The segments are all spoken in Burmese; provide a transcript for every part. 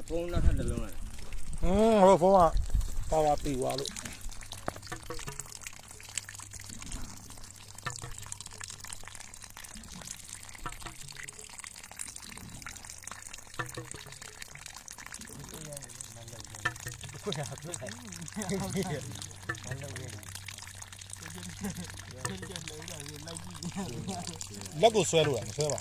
ဖုန်းနောက်ထပ်တစ်လုံးလား ဟိုဖုန်းကပါဝါတီသွားလို့လက်ကိုဆွဲလို့ရမဆွဲပါ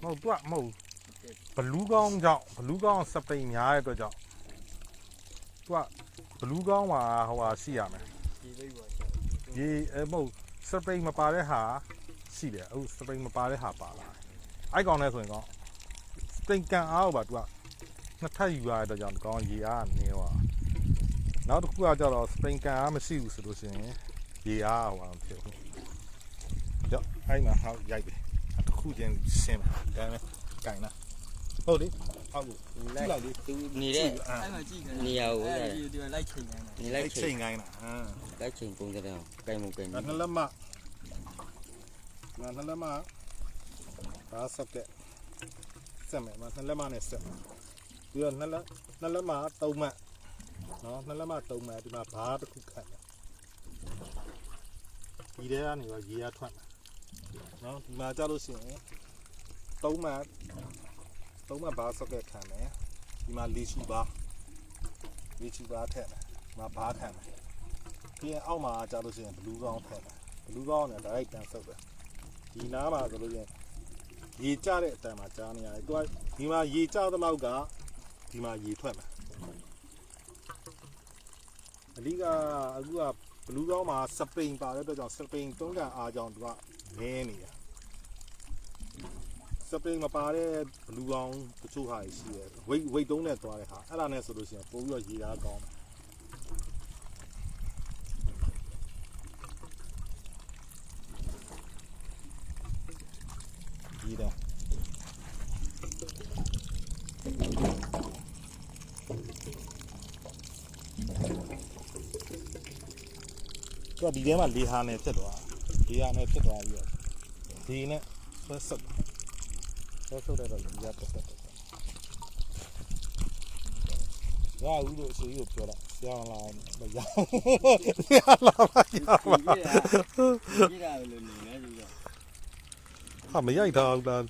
မဟုတ်တော့မဟုတ်ဘလူးကောင်းကြောင့်ဘလူးကောင်းစပိန်များတဲ့အတွက်ကြောင့်သူကဘလူးကောင်းမှာဟိုဟာရှိရမယ်ဒီမဟုတ်စပိန်မပါတဲ့ဟာရှိတယ်အခုစပိန်မပါတဲ့ဟာပါလာအိုက်ကောင်နဲ့ဆိုရင်ကောစပိန်ကန်အားကိုပါသူကနှစ်ထပ်ယူရတဲ့အတွက်ကြောင့်ကောင်းရေအားနေသွားနောက်တစ်ခုကကြတော့စပိန်ကန်အားမရှိဘူးဆိုလို့ရှိရင်ရေအားဟိုအောင်ဖြစ်ဘူးကြောက်အဲ့မှာဟောက်ရိုက်တယ်တစ်ခုချင်းရှင်းတယ်ဒါနဲ့ကင်လာဟုတ်လေအောက်ကိုကြည့်လိုက်လေသူနေတဲ့အဲ့မှာကြည့်နေနေရာကိုဒီလိုက်ချိန်နေတာနေလိုက်ချိန်ချိန်ကိုင်းတာလိုက်ချိန်ပုံစံအောင်ကင်မကင်နှလက်မနှလက်မဒါဆက်တဲ့ဆက်မယ်နှလက်မနဲ့ဆက်ပြီးတော့နှလက်မ3မှတ်နော်နှလက်မ3မှတ်ဒီမှာဘာတစ်ခုခတ်တယ်ဒီထဲကနေတော့ရေရထွက်တယ်နော်ဒီမှာကြလို့ရှိရင်3မှတ်ဘာဆော့ကက်ခံတယ်ဒီမှာလီချူဘာထည့်တယ်ဒီမှာဘာထည့်တယ်ပြီးရင်အောက်မှာကြလို့ရှိရင်ဘလူးကောင်းထည့်တယ်ဘလူးကောင်းနဲ့ direct တန်းဆုပ်တယ်ဒီနားမှာဆိုလို့ရှိရင်ရေကျတဲ့အတန်မှာကြားနေရတယ်သူကဒီမှာရေကျတဲ့လောက်ကဒီမှာရေထွက်မယ်အလီကအခုကဘလူးကောင်းမှာစပိန်ပါတဲ့အတွက်ကြောင့်စပိန်3ကန်အားကြောင့်သူကနဲနေတယ်စပိန်မပါတဲ့ဘလူးကောင်းတချို့ဟာရှိတယ်ဝိတ်တုံးနဲ့သွားတဲ့ဟာအဲ့ဒါနဲ့ဆိုလို့ရှိရင်ပို့ပြီးတော့ရေသားကောင်းတယ်ဒီတော့ဒီထဲမှာလေဟာနဲ့ဖြစ်သွားပြီးတော့ဒီနဲ့ဆွဲဆုပ်တဲ့တော့ဒီကပတ်သက်တယ်ရဦးလို့အစီကိုပြောတာဆရာလာမရဆရာလာမရပါကြည့်တာလို့နေနေကြည့်တော့ဟာမရိုက်တာဟုတ်လား